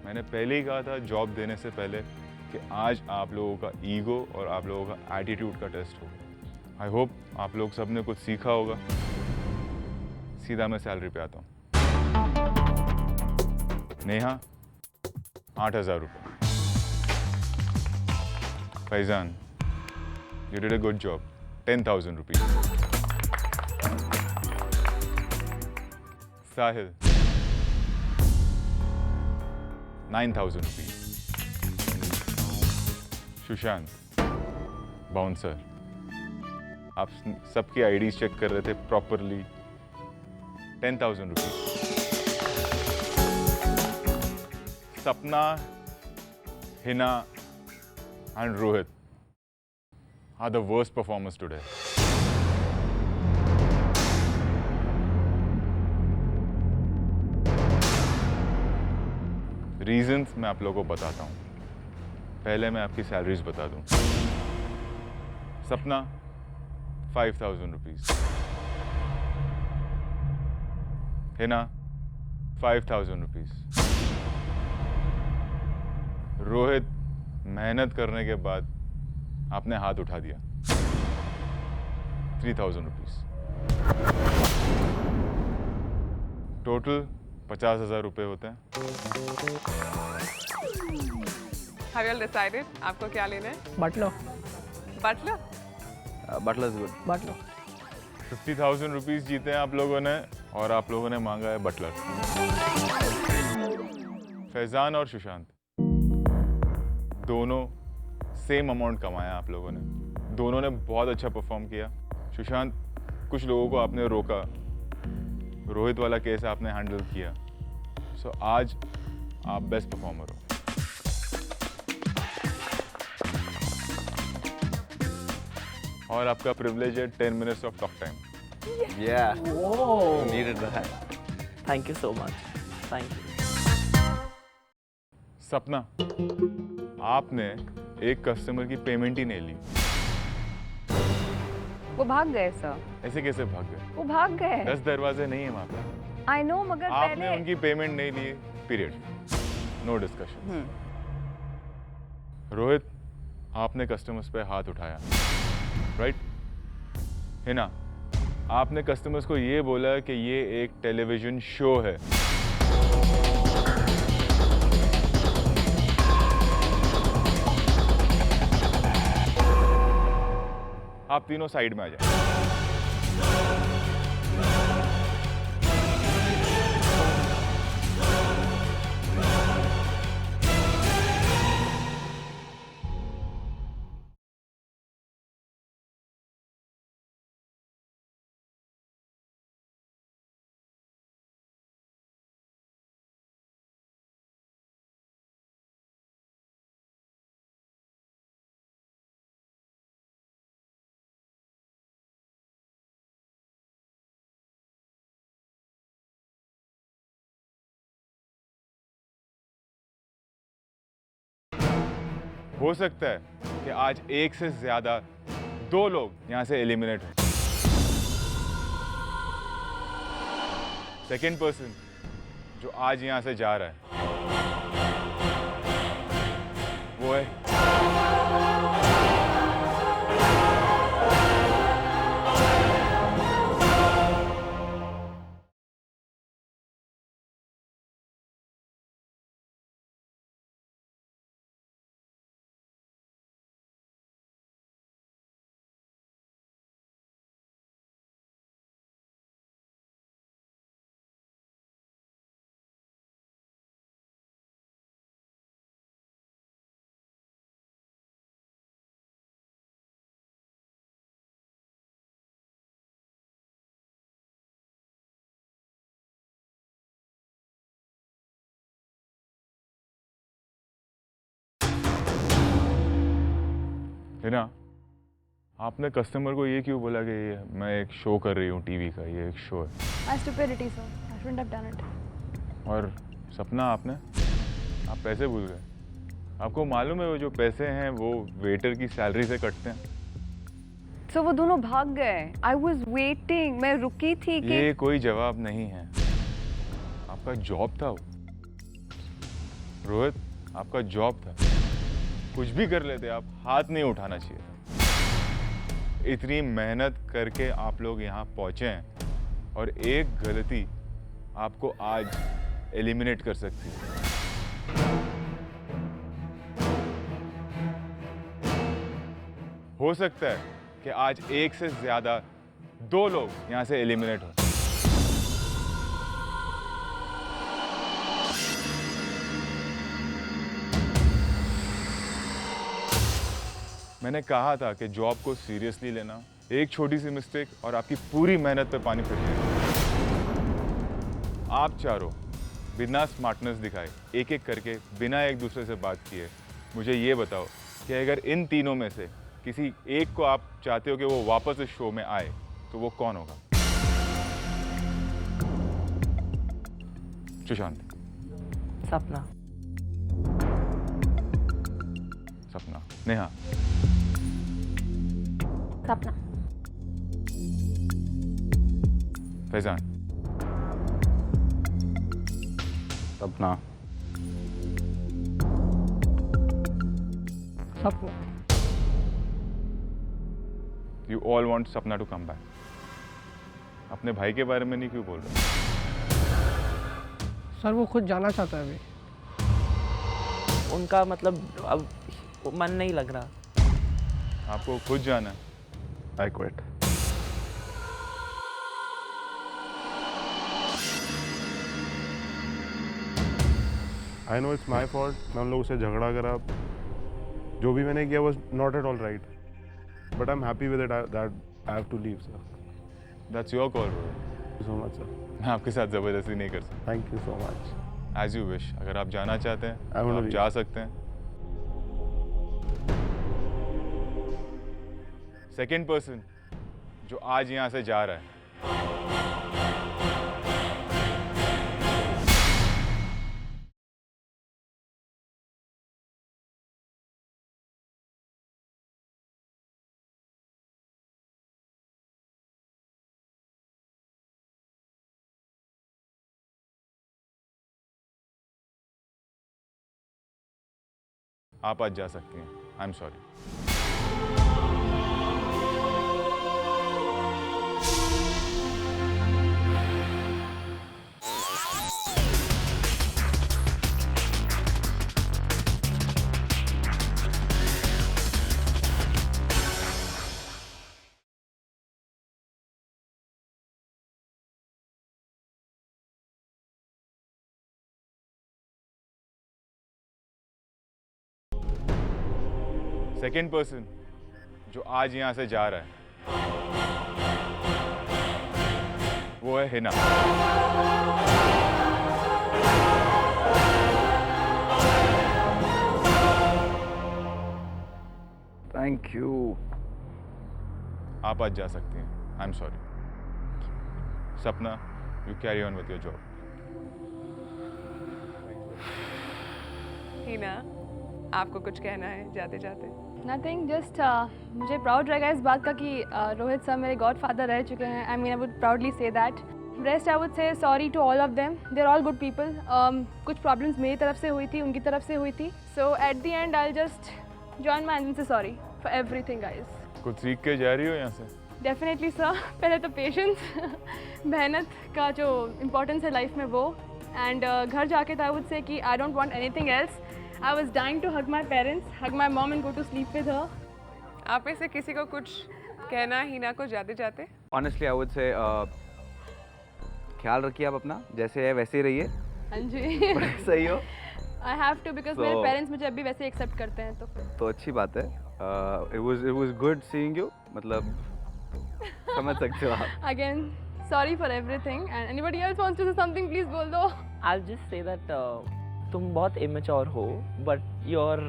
[SPEAKER 2] मैंने पहले ही कहा था जॉब देने से पहले कि आज आप लोगों का ईगो और आप लोगों का एटीट्यूड का टेस्ट होगा। आई होप आप लोग सब ने कुछ सीखा होगा। सीधा मैं सैलरी पे आता हूँ। नेहा, 8,000 रुपये। Faizan, you did a good job, 10,000 rupees. Sahil, 9,000 rupees. Sushant, bouncer. आप सबकी आईडीज चेक कर रहे थे प्रॉपरली, 10,000 rupees. सपना, Hina and Rohit are the worst performers today. Reasons मैं आप लोगों को बताता हूँ। पहले मैं आपकी सैलरीज बता दूँ। सपना, 5,000 rupees. हिना, 5,000 rupees. रोहित, मेहनत करने के बाद आपने हाथ उठा दिया, 3,000 rupees. टोटल 50,000 रुपये होते हैं।
[SPEAKER 5] Have you all decided? आपको क्या लेना है?
[SPEAKER 11] Butler.
[SPEAKER 5] Butler?
[SPEAKER 8] Butler is good.
[SPEAKER 11] Butler.
[SPEAKER 2] 50,000 rupees जीते हैं आप लोगों ने और आप लोगों ने मांगा है बटलर। फैजान और सुशांत दोनों सेम अमाउंट कमाया आप लोगों ने। दोनों ने बहुत अच्छा परफॉर्म किया। सुशांत, कुछ लोगों को आपने रोका, रोहित वाला केस आपने हैंडल किया, सो आज आप बेस्ट परफॉर्मर हो। और आपका प्रिविलेज है 10 minutes of talk time.
[SPEAKER 8] Yeah.
[SPEAKER 7] Whoa.
[SPEAKER 8] Needed that.
[SPEAKER 7] Thank you so much. Thank you.
[SPEAKER 2] सपना, आपने एक कस्टमर की पेमेंट ही नहीं ली।
[SPEAKER 13] वो भाग गए सर।
[SPEAKER 2] ऐसे कैसे भाग गए?
[SPEAKER 13] वो भाग गए।
[SPEAKER 2] 10 दरवाजे नहीं है वहाँ पे।
[SPEAKER 13] आई नो, मगर
[SPEAKER 2] आपने
[SPEAKER 13] पहले
[SPEAKER 2] उनकी पेमेंट नहीं ली, पीरियड, नो डिस्कशन। रोहित, आपने कस्टमर्स पे हाथ उठाया, राइट? है ना? आपने कस्टमर्स को ये बोला कि ये एक टेलीविजन शो है। आप तीनों साइड में आ जाए। हो सकता है कि आज एक से ज्यादा 2 लोग यहां से एलिमिनेट हो। सेकेंड पर्सन जो आज यहां से जा रहा है वो है ना। आपने कस्टमर को ये क्यों बोला कि मैं एक शो कर रही हूँ टीवी का, ये एक शो है?
[SPEAKER 6] My stupidity, sir. I shouldn't have done it.
[SPEAKER 2] और सपना, आप पैसे भूल गए। आपको मालूम है वो जो पैसे हैं वो वेटर की सैलरी से कटते हैं।
[SPEAKER 13] तो वो दोनों भाग गए। I was waiting. मैं रुकी थी कि
[SPEAKER 2] ये कोई जवाब नहीं है। आपका जॉब था वो। रोहित, आपका जॉब था। कुछ भी कर लेते आप, हाथ नहीं उठाना चाहिए था। इतनी मेहनत करके आप लोग यहाँ पहुँचे हैं और एक गलती आपको आज एलिमिनेट कर सकती है। हो सकता है कि आज एक से ज्यादा 2 लोग यहाँ से एलिमिनेट हो। मैंने कहा था कि जॉब को सीरियसली लेना। एक छोटी सी मिस्टेक और आपकी पूरी मेहनत पे पानी फिर जाएगा। आप चारों बिना स्मार्टनेस दिखाए, एक एक करके, बिना एक दूसरे से बात किए, मुझे ये बताओ कि अगर इन तीनों में से किसी एक को आप चाहते हो कि वो वापस इस शो में आए, तो वो कौन होगा? सुशांत।
[SPEAKER 7] सपना।
[SPEAKER 2] सपना। नेहा।
[SPEAKER 3] सपना।
[SPEAKER 2] फैजान।
[SPEAKER 8] सपना।
[SPEAKER 11] सपना।
[SPEAKER 2] You all want सपना to come back. अपने भाई के बारे में नहीं क्यों बोल रहे?
[SPEAKER 11] सर वो खुद जाना चाहता है अभी।
[SPEAKER 7] उनका मतलब अब मन नहीं लग रहा।
[SPEAKER 2] आपको खुद जाना है? I quit.
[SPEAKER 4] I know it's my fault, मैं उन लोगों से झगड़ा करा, जो भी मैंने किया was not at all right, but I am happy with it that I have to leave sir.
[SPEAKER 2] That's your call Rohit.
[SPEAKER 4] Thank you so much sir.
[SPEAKER 2] मैं आपके साथ ज़बरदस्ती नहीं कर सकता।
[SPEAKER 4] Thank you so much.
[SPEAKER 2] As you wish. अगर आप जाना चाहते हैं
[SPEAKER 4] I wanna
[SPEAKER 2] तो आप
[SPEAKER 4] leave.
[SPEAKER 2] जा सकते हैं। सेकेंड पर्सन जो आज यहाँ से जा रहा है, आप आज जा सकती हैं। I am sorry. Second person जो आज यहाँ से जा रहा है वो है हिना।
[SPEAKER 8] Thank you.
[SPEAKER 2] आप आज जा सकती हैं। I am sorry. Sapna, you carry on with your job.
[SPEAKER 5] Heena, आपको कुछ कहना है जाते जाते?
[SPEAKER 6] नथिंग, जस्ट मुझे प्राउड रहेगा इस बात का कि रोहित सर मेरे गॉड फादर रह चुके हैं। I mean I would proudly say that. Rest I would say sorry to all of them, they are all good people. कुछ प्रॉब्लम्स मेरी तरफ से हुई थी, उनकी तरफ से हुई थी। So at the end I just join my and say sorry for everything guys.
[SPEAKER 2] कुछ सीख के जा रही हो यहाँ से?
[SPEAKER 6] Definitely sir. पहले तो पेशेंस मेहनत का जो इम्पोर्टेंस है लाइफ में वो, एंड घर जाके तो आई वुड से कि I don't want anything else. I was dying to hug my parents, hug my mom and go to sleep with her.
[SPEAKER 5] आप में से किसी को कुछ कहना हीना को जाते जाते?
[SPEAKER 8] ऑनेस्टली आई वुड से ख्याल रखिए आप अपना, जैसे है वैसे ही रहिए।
[SPEAKER 6] हाँ जी।
[SPEAKER 8] सही हो।
[SPEAKER 6] I have to because मेरे पेरेंट्स मुझे अभी वैसे एक्सेप्ट करते हैं
[SPEAKER 8] तो अच्छी बात है। It was good seeing you, मतलब समझ सकते हो आप।
[SPEAKER 6] Again, sorry for everything and anybody else wants to say something please बोल दो।
[SPEAKER 7] I'll just say that तुम बहुत immature हो, but you're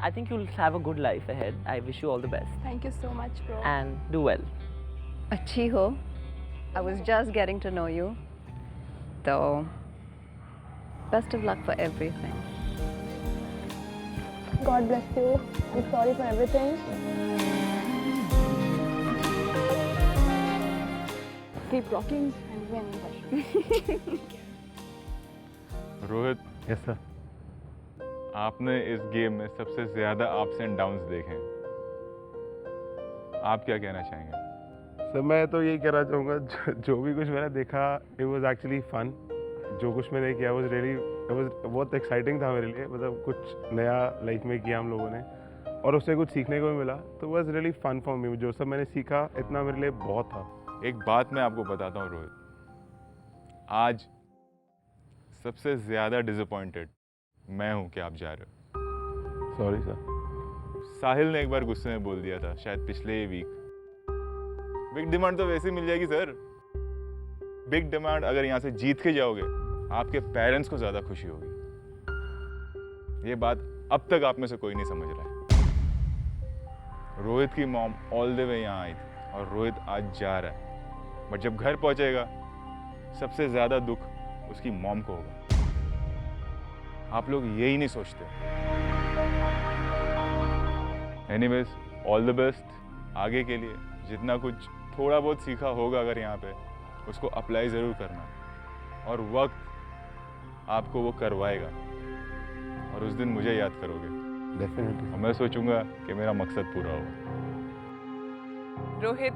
[SPEAKER 7] I think you'll have a good life ahead. I wish you all the best.
[SPEAKER 6] Thank you so much, bro.
[SPEAKER 7] And do well.
[SPEAKER 13] अच्छी हो। I was just getting to know you. So, best of luck for everything.
[SPEAKER 6] God bless you. I'm sorry for everything. Keep rocking and win.
[SPEAKER 2] Rohit,
[SPEAKER 4] yes sir.
[SPEAKER 2] आपने इस game में सबसे ज्यादा ups and downs देखे हैं। आप क्या कहना चाहेंगे?
[SPEAKER 4] सर मैं तो यही कहना चाहूँगा, जो भी कुछ मैंने देखा इट वाज एक्चुअली फन। जो कुछ मैंने किया वाज रियली बहुत एक्साइटिंग था मेरे लिए। मतलब कुछ नया लाइफ में किया हम लोगों ने और उससे कुछ सीखने को भी मिला, तो was really fun for me. जो सब मैंने सीखा इतना मेरे लिए बहुत था।
[SPEAKER 2] एक बात मैं आपको बताता हूँ रोहित, आज सबसे ज्यादा डिसअपॉइंटेड मैं हूँ कि आप जा रहे हो।
[SPEAKER 4] Sorry sir.
[SPEAKER 2] साहिल ने एक बार गुस्से में बोल दिया था, शायद पिछले वीक। बिग डिमांड तो वैसे ही मिल जाएगी सर। बिग डिमांड अगर यहाँ से जीत के जाओगे, आपके पेरेंट्स को ज्यादा खुशी होगी। ये बात अब तक आप में से कोई नहीं समझ रहा है। रोहित की मॉम ऑल द वे यहाँ आई थी और रोहित आज जा रहा है, बट जब घर पहुंचेगा सबसे ज्यादा दुख उसकी मॉम को होगा। आप लोग यही नहीं सोचते। एनीवेज, ऑल द बेस्ट आगे के लिए। जितना कुछ थोड़ा बहुत सीखा होगा अगर यहाँ पे, उसको अप्लाई ज़रूर करना और वक्त आपको वो करवाएगा और उस दिन मुझे याद करोगे।
[SPEAKER 4] डेफिनेटली।
[SPEAKER 2] और मैं सोचूंगा कि मेरा मकसद पूरा हो।
[SPEAKER 5] Rohit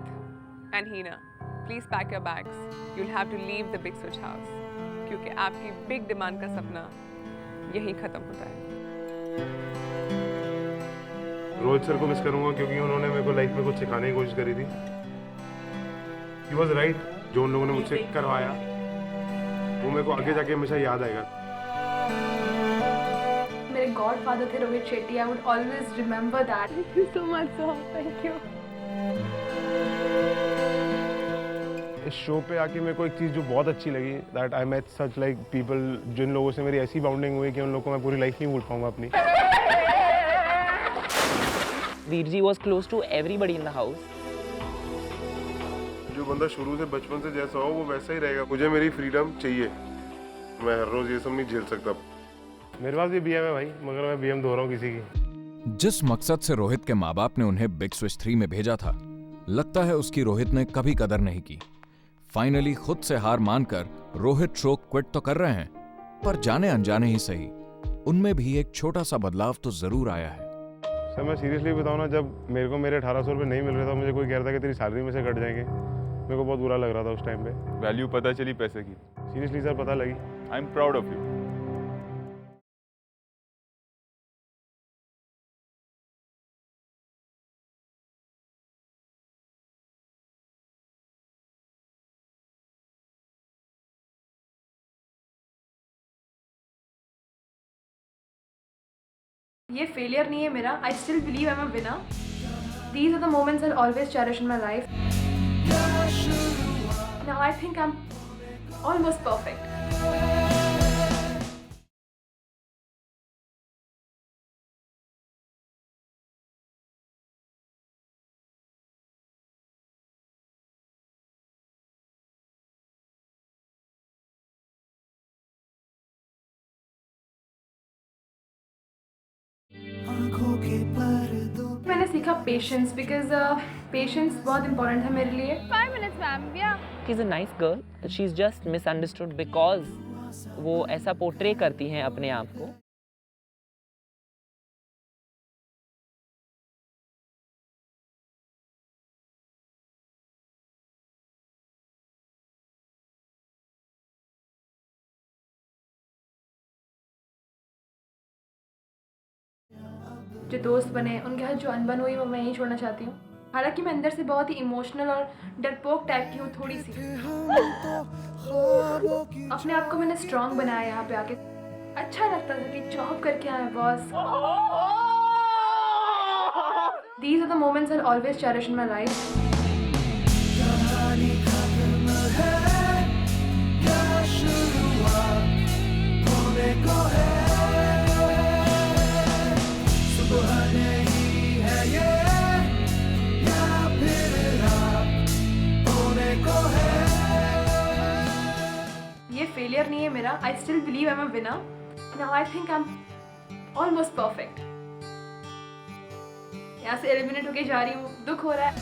[SPEAKER 5] and Hina, please pack your bags. You'll have to leave the Big Switch house. क्योंकि आपकी बिग डिमांड का सपना यही खत्म होता है।
[SPEAKER 4] रोहित सर को मिस करूंगा क्योंकि उन्होंने मेरे को लाइफ में कुछ सिखाने की कोशिश करी थी। He was right, जो उन लोगों ने मुझसे करवाया वो मेरे को आगे जाके हमेशा याद आएगा।
[SPEAKER 6] मेरे गॉड फादर थे Rohit Shetty. I would always remember that. Thank you so much sir, thank you.
[SPEAKER 4] इस शो पे आके मेरे को एक चीज़ जो बहुत अच्छी लगी, that I met such like people, जिन लोगों से मेरी ऐसी बाउंडिंग हुई कि उन लोगों को मैं पूरी लाइफ नहीं भूल पाऊंगा अपनी।
[SPEAKER 7] Virji was close to everybody in the house.
[SPEAKER 4] जो बंदा शुरू से बचपन से जैसा हो वो वैसा ही रहेगा। मुझे मेरी फ्रीडम चाहिए, मैं हर रोज ये सब नहीं झेल सकता। मेरे पास भी बीएम है भाई, मगर मैं बीएम धो रहा हूँ किसी की।
[SPEAKER 1] जिस मकसद से रोहित के माँ बाप ने उन्हें बिग स्विच 3 में भेजा था, लगता है उसकी रोहित ने कभी कदर नहीं की। फाइनली खुद से हार मानकर रोहित शो क्विट तो कर रहे हैं, पर जाने अनजाने ही सही उनमें भी एक छोटा सा बदलाव तो जरूर आया है।
[SPEAKER 4] सर मैं सीरियसली बताऊँ ना, जब मेरे को मेरे 1800 रुपये नहीं मिल रहे था, मुझे कोई कह रहा था कि तेरी सैलरी में से कट जाएंगे, मेरे को बहुत बुरा लग रहा था उस टाइम पे।
[SPEAKER 2] वैल्यू पता चली पैसे की।
[SPEAKER 4] सीरियसली सर पता लगी।
[SPEAKER 2] I am proud of you.
[SPEAKER 6] ये फेलियर नहीं है मेरा। I still believe I am a winner. These are the moments I always cherish in my life. Now I think I am almost perfect. मैंने सीखा patience, because patience बहुत important है मेरे लिए। 5 minutes ma'am.
[SPEAKER 7] She's a nice girl. She's just misunderstood because वो ऐसा portray करती हैं अपने आप को।
[SPEAKER 6] जो दोस्त बने उनके साथ जो अनबन हुई वो मैं यहीं छोड़ना चाहती हूँ। हालांकि मैं अंदर से बहुत ही इमोशनल और डरपोक टाइप की हूँ थोड़ी सी। अपने आप को मैंने स्ट्रांग बनाया यहाँ पे आके। अच्छा लगता था कि जॉब करके आए boss. These are the moments I'll always cherish in my life. ये फेलियर नहीं है मेरा। I still believe I am a winner. Now I think I am almost perfect. यहाँ से एलिमिनेट होके जा रही हूँ, दुख हो रहा है।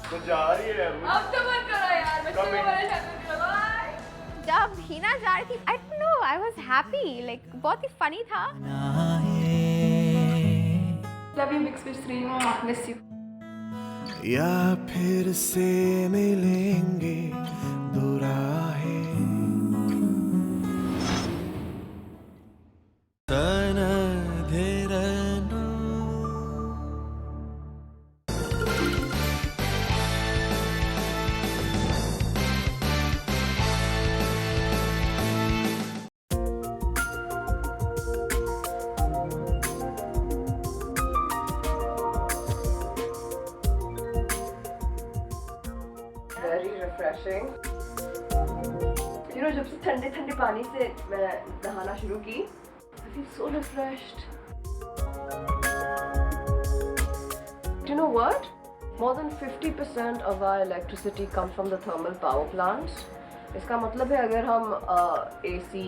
[SPEAKER 4] तो जा रही है
[SPEAKER 6] अब तो मत करो यार, बच्चे को बड़ा चाहती हूँ।
[SPEAKER 3] जब हिना जा रही थी, I don't know, I was happy, like बहुत ही फनी था।
[SPEAKER 6] Love you big Switch 3, miss you.
[SPEAKER 14] या फिर से मिलेंगे दो राहें,
[SPEAKER 11] जब से ठंडे ठंडे पानी से मैं नहाना शुरू की, I feel so refreshed. Do you know what? More than 50% of our electricity comes from the thermal power plants. इसका मतलब है अगर हम AC,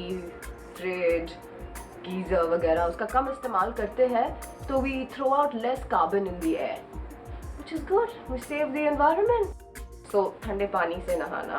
[SPEAKER 11] फ्रिज, गीजर वगैरह उसका कम इस्तेमाल करते हैं तो we throw out less carbon in the air, which is good. We save the environment. So ठंडे पानी से नहाना